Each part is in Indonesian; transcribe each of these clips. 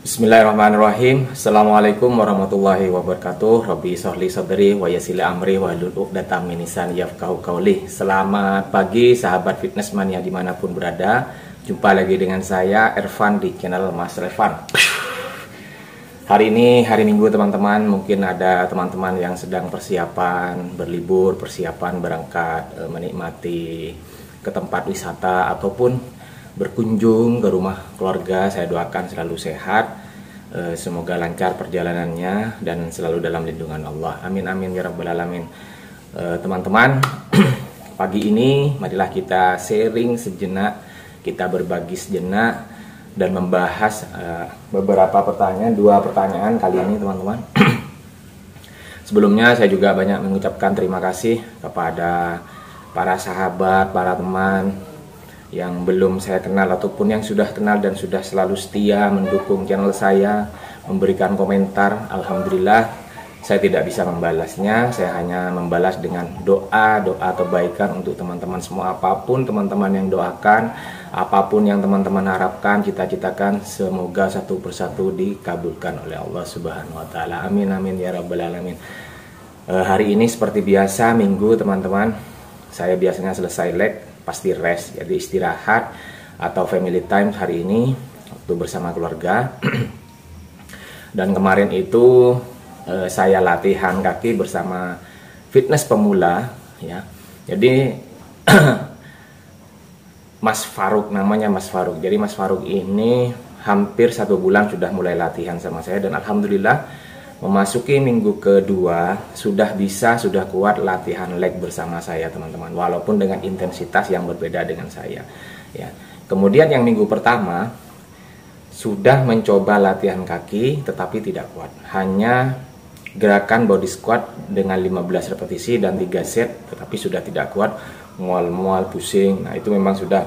Bismillahirrahmanirrahim. Assalamualaikum warahmatullahi wabarakatuh. Rabbi sholli sadri wa yassir amri wahlul 'uqdatam min lisani yafqahu qawli. Selamat pagi sahabat fitness mania dimanapun berada. Jumpa lagi dengan saya Ervan di channel Mas Revan. Hari ini hari Minggu teman-teman. Mungkin ada teman-teman yang sedang persiapan berlibur, persiapan berangkat menikmati ke tempat wisata ataupun berkunjung ke rumah keluarga. Saya doakan selalu sehat, semoga lancar perjalanannya dan selalu dalam lindungan Allah. Amin amin ya rabbal alamin. Teman-teman, pagi ini marilah kita sharing sejenak, kita berbagi sejenak dan membahas beberapa pertanyaan, 2 pertanyaan kali ini teman-teman. Sebelumnya saya juga banyak mengucapkan terima kasih kepada para sahabat, para teman yang belum saya kenal ataupun yang sudah kenal dan sudah selalu setia mendukung channel saya, memberikan komentar. Alhamdulillah saya tidak bisa membalasnya, saya hanya membalas dengan doa kebaikan untuk teman-teman semua. Apapun teman-teman yang doakan, apapun yang teman-teman harapkan, cita-citakan, semoga satu persatu dikabulkan oleh Allah Subhanahu wa taala. Amin amin ya rabbal alamin. Hari ini seperti biasa Minggu teman-teman, saya biasanya selesai leg pasti rest, jadi istirahat atau family time hari ini waktu bersama keluarga. Dan kemarin itu saya latihan kaki bersama fitness pemula ya. Jadi Mas Faruk, namanya Mas Faruk. Jadi Mas Faruk ini hampir 1 bulan sudah mulai latihan sama saya dan alhamdulillah memasuki minggu kedua sudah kuat latihan leg bersama saya teman-teman, walaupun dengan intensitas yang berbeda dengan saya ya. Kemudian yang minggu pertama sudah mencoba latihan kaki tetapi tidak kuat, hanya gerakan body squat dengan 15 repetisi dan 3 set, tetapi sudah tidak kuat, mual-mual, pusing. Nah itu memang sudah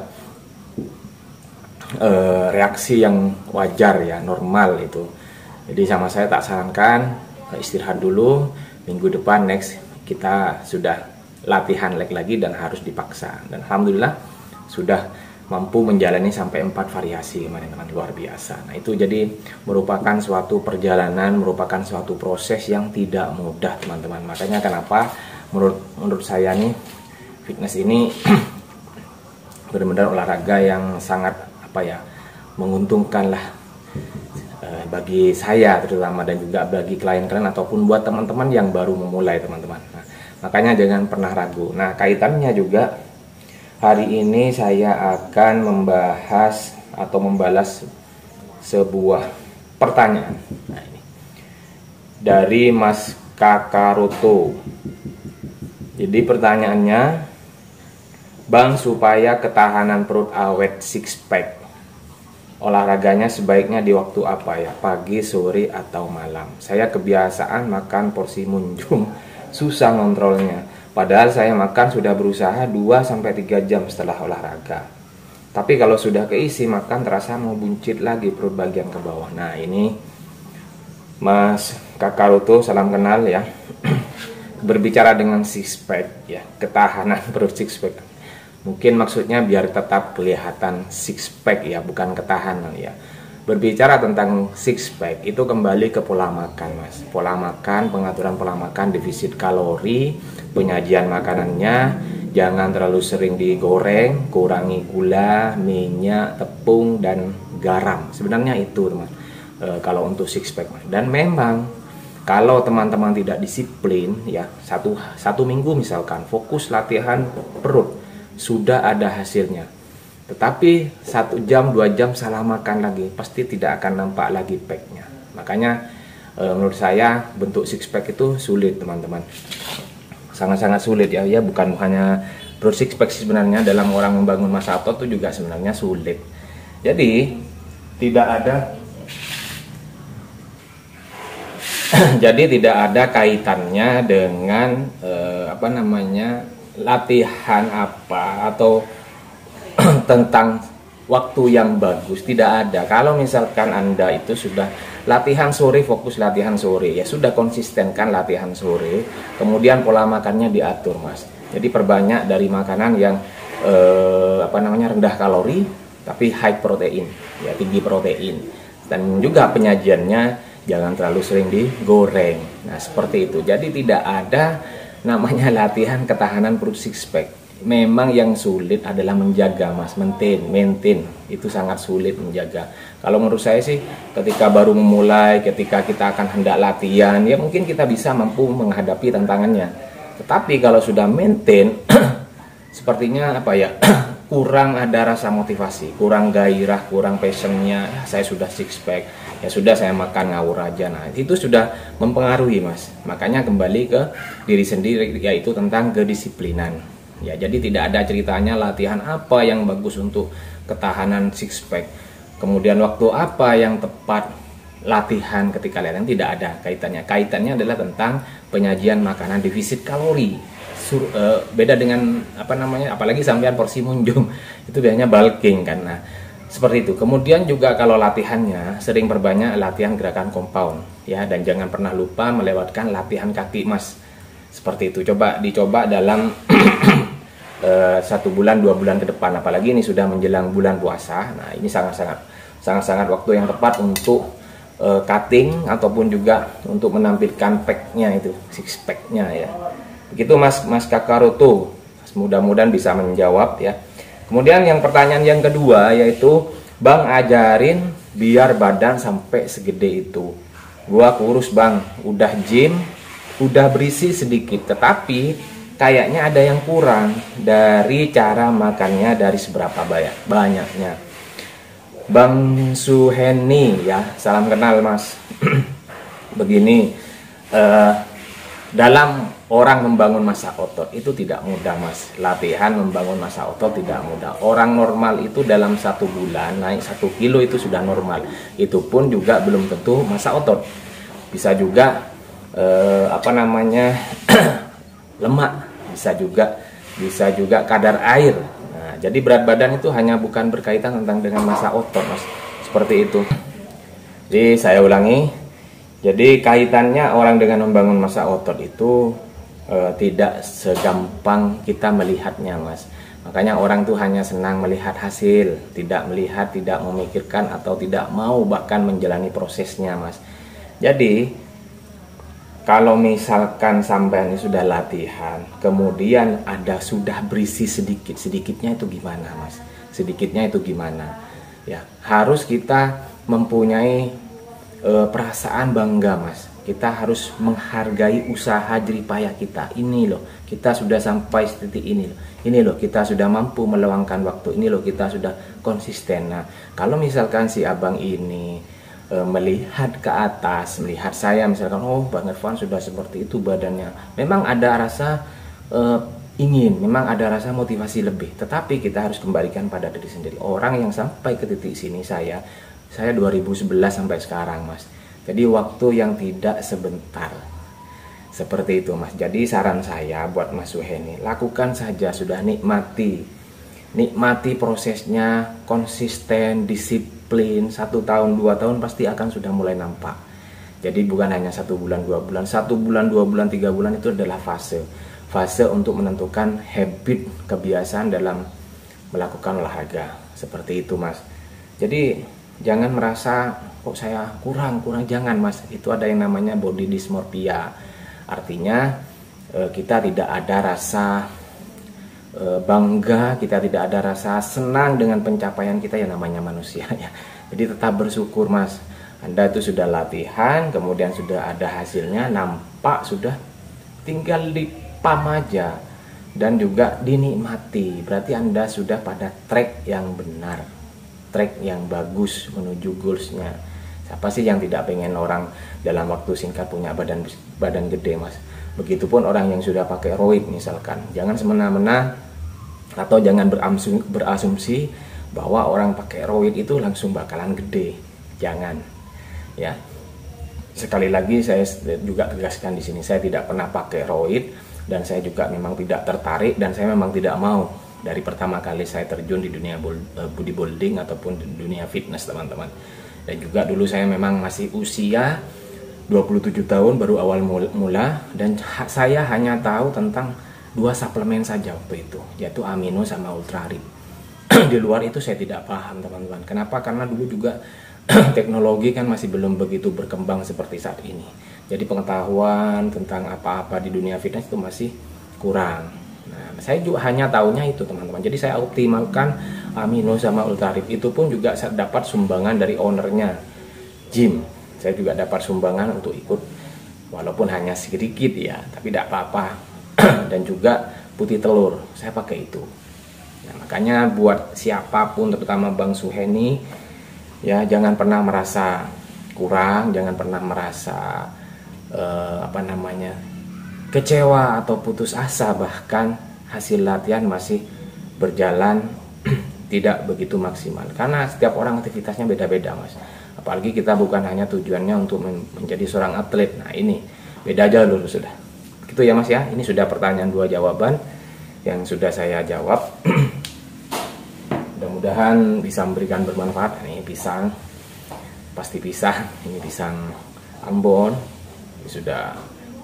reaksi yang wajar ya, normal itu. Jadi sama saya tak sarankan istirahat dulu, minggu depan next kita sudah latihan leg lagi dan harus dipaksa. Dan alhamdulillah sudah mampu menjalani sampai 4 variasi kemarin teman, luar biasa. Nah itu jadi merupakan suatu perjalanan, merupakan suatu proses yang tidak mudah teman-teman. Makanya kenapa menurut saya nih fitness ini benar-benar olahraga yang sangat menguntungkan lah bagi saya terutama, dan juga bagi klien-klien ataupun buat teman-teman yang baru memulai teman-teman. Nah, makanya jangan pernah ragu. Nah kaitannya juga hari ini saya akan membahas atau membalas sebuah pertanyaan. Nah, ini dari Mas Kakaroto. Jadi pertanyaannya, Bang, supaya ketahanan perut awet six pack, olahraganya sebaiknya di waktu apa ya? Pagi, sore, atau malam? Saya kebiasaan makan porsi munjung, susah ngontrolnya. Padahal saya makan sudah berusaha 2-3 jam setelah olahraga. Tapi kalau sudah keisi makan terasa mau buncit lagi perut bagian ke bawah. Nah ini Mas Kakaroto, salam kenal ya. Berbicara dengan six pack ya, ketahanan perut six pack. Mungkin maksudnya biar tetap kelihatan six pack ya, bukan ketahanan ya. Berbicara tentang six pack itu kembali ke pola makan Mas. Pola makan, pengaturan pola makan, defisit kalori, penyajian makanannya, jangan terlalu sering digoreng, kurangi gula, minyak, tepung, dan garam. Sebenarnya itu teman, kalau untuk six pack Mas. Dan memang kalau teman-teman tidak disiplin ya, satu minggu misalkan fokus latihan perut, sudah ada hasilnya. Tetapi 1 jam 2 jam salah makan lagi, pasti tidak akan nampak lagi packnya. Makanya menurut saya bentuk six pack itu sulit teman-teman, sangat-sangat sulit ya. Ya bukan hanya perut six pack sebenarnya, dalam orang membangun massa otot itu juga sebenarnya sulit. Jadi tidak ada kaitannya dengan latihan apa atau tentang waktu yang bagus, tidak ada. Kalau misalkan Anda itu sudah latihan sore, fokus latihan sore, ya sudah konsisten kan latihan sore, kemudian pola makannya diatur Mas. Jadi perbanyak dari makanan yang rendah kalori tapi high protein, ya tinggi protein. Dan juga penyajiannya jangan terlalu sering digoreng. Nah, seperti itu. Jadi tidak ada namanya latihan ketahanan perut six pack. Memang yang sulit adalah menjaga, Mas, maintain. Itu sangat sulit menjaga. Kalau menurut saya sih, ketika baru memulai, ketika kita akan hendak latihan, ya mungkin kita bisa mampu menghadapi tantangannya. Tetapi kalau sudah maintain, sepertinya apa ya? Kurang ada rasa motivasi, kurang gairah, kurang passionnya. Saya sudah six pack, ya sudah saya makan ngawur aja. Nah, itu sudah mempengaruhi, Mas. Makanya kembali ke diri sendiri, yaitu tentang kedisiplinan. Ya, jadi tidak ada ceritanya latihan apa yang bagus untuk ketahanan six pack, kemudian waktu apa yang tepat latihan ketika latihan, tidak ada kaitannya. Kaitannya adalah tentang penyajian makanan defisit kalori. Beda dengan apa namanya, apalagi sampean porsi munjung itu biasanya bulking kan. Nah, seperti itu. Kemudian juga kalau latihannya sering perbanyak latihan gerakan compound ya, dan jangan pernah lupa melewatkan latihan kaki, Mas. Seperti itu. Dicoba dalam 1 bulan 2 bulan ke depan, apalagi ini sudah menjelang bulan puasa. Nah, ini sangat waktu yang tepat untuk cutting ataupun juga untuk menampilkan packnya, itu six packnya ya. Begitu Mas Kakaroto. Mudah-mudahan bisa menjawab ya. Kemudian yang pertanyaan yang kedua yaitu, Bang, ajarin biar badan sampai segede itu. Gua kurus, Bang, udah gym, udah berisi sedikit, tetapi kayaknya ada yang kurang dari cara makannya, dari seberapa banyaknya. Bang Suheni ya, salam kenal, Mas. Begini, dalam orang membangun massa otot itu tidak mudah, Mas. Latihan membangun massa otot tidak mudah. Orang normal itu dalam 1 bulan naik 1 kilo itu sudah normal. Itu pun juga belum tentu massa otot. Bisa juga lemak, bisa juga kadar air. Nah, jadi berat badan itu hanya bukan berkaitan tentang dengan massa otot, Mas. Seperti itu. Jadi saya ulangi. Jadi kaitannya orang dengan membangun massa otot itu tidak segampang kita melihatnya, Mas. Makanya orang tuh hanya senang melihat hasil, tidak memikirkan atau tidak mau bahkan menjalani prosesnya, Mas. Jadi kalau misalkan sampai ini sudah latihan, kemudian sudah berisi sedikitnya itu gimana, Mas? Sedikitnya itu gimana? Ya, harus kita mempunyai perasaan bangga, Mas. Kita harus menghargai usaha jeripayah kita. Ini loh, kita sudah sampai titik ini loh. Ini loh, kita sudah mampu meluangkan waktu. Ini loh, kita sudah konsisten. Nah, kalau misalkan si abang ini melihat ke atas, melihat saya misalkan, oh Bang Irfan sudah seperti itu badannya, memang ada rasa memang ada rasa motivasi lebih. Tetapi kita harus kembalikan pada diri sendiri. Orang yang sampai ke titik sini saya 2011 sampai sekarang, Mas. Jadi waktu yang tidak sebentar. Seperti itu, Mas. Jadi saran saya buat Mas Suheni, lakukan saja, sudah nikmati prosesnya, konsisten, disiplin. 1 tahun 2 tahun pasti akan sudah mulai nampak. Jadi bukan hanya 1 bulan 2 bulan, 1 bulan 2 bulan 3 bulan itu adalah fase untuk menentukan habit, kebiasaan dalam melakukan olahraga. Seperti itu, Mas. Jadi jangan merasa kok saya kurang, jangan, Mas. Itu ada yang namanya body dysmorphia. Artinya kita tidak ada rasa bangga, kita tidak ada rasa senang dengan pencapaian kita, yang namanya manusia ya. Jadi tetap bersyukur, Mas. Anda itu sudah latihan, kemudian sudah ada hasilnya, nampak, sudah tinggal dipam aja dan juga dinikmati. Berarti Anda sudah pada track yang benar, track yang bagus menuju goalsnya. Siapa sih yang tidak pengen orang dalam waktu singkat punya badan gede, Mas? Begitupun orang yang sudah pakai roid misalkan. Jangan semena-mena atau jangan berasumsi bahwa orang pakai roid itu langsung bakalan gede. Jangan. Ya. Sekali lagi saya juga tegaskan di sini, saya tidak pernah pakai roid dan saya juga memang tidak tertarik dan saya memang tidak mau. Dari pertama kali saya terjun di dunia bodybuilding ataupun di dunia fitness, teman-teman. Dan juga dulu saya memang masih usia 27 tahun, baru awal mula, dan saya hanya tahu tentang 2 suplemen saja waktu itu, yaitu amino sama ultra rich. Di luar itu saya tidak paham, teman-teman. Kenapa? Karena dulu juga teknologi kan masih belum begitu berkembang seperti saat ini. Jadi pengetahuan tentang apa-apa di dunia fitness itu masih kurang. Nah, saya juga hanya tahunya itu teman-teman. Jadi saya optimalkan amino sama ultrarip. Itu pun juga saya dapat sumbangan dari ownernya gym. Saya juga dapat sumbangan untuk ikut, walaupun hanya sedikit ya, tapi tidak apa-apa. Dan juga putih telur, saya pakai itu. Nah, makanya buat siapapun, terutama Bang Suheni, ya jangan pernah merasa kurang, jangan pernah merasa kecewa atau putus asa, bahkan hasil latihan masih berjalan tidak begitu maksimal, karena setiap orang aktivitasnya beda-beda mas. Apalagi kita bukan hanya tujuannya untuk menjadi seorang atlet. Nah ini beda aja dulu sudah gitu ya mas ya. Ini sudah pertanyaan 2 jawaban yang sudah saya jawab. Mudah-mudahan bisa memberikan bermanfaat. Ini pisang, pasti pisang, ini pisang Ambon, ini sudah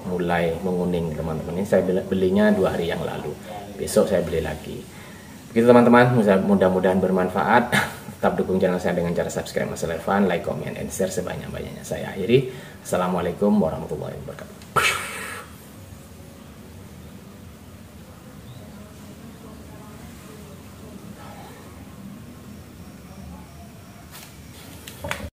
mulai menguning teman-teman. Ini saya belinya 2 hari yang lalu, besok saya beli lagi. Begitu teman-teman, mudah-mudahan bermanfaat. Tetap dukung channel saya dengan cara subscribe, like, comment, and share sebanyak-banyaknya. Saya akhiri. Assalamualaikum warahmatullahi wabarakatuh.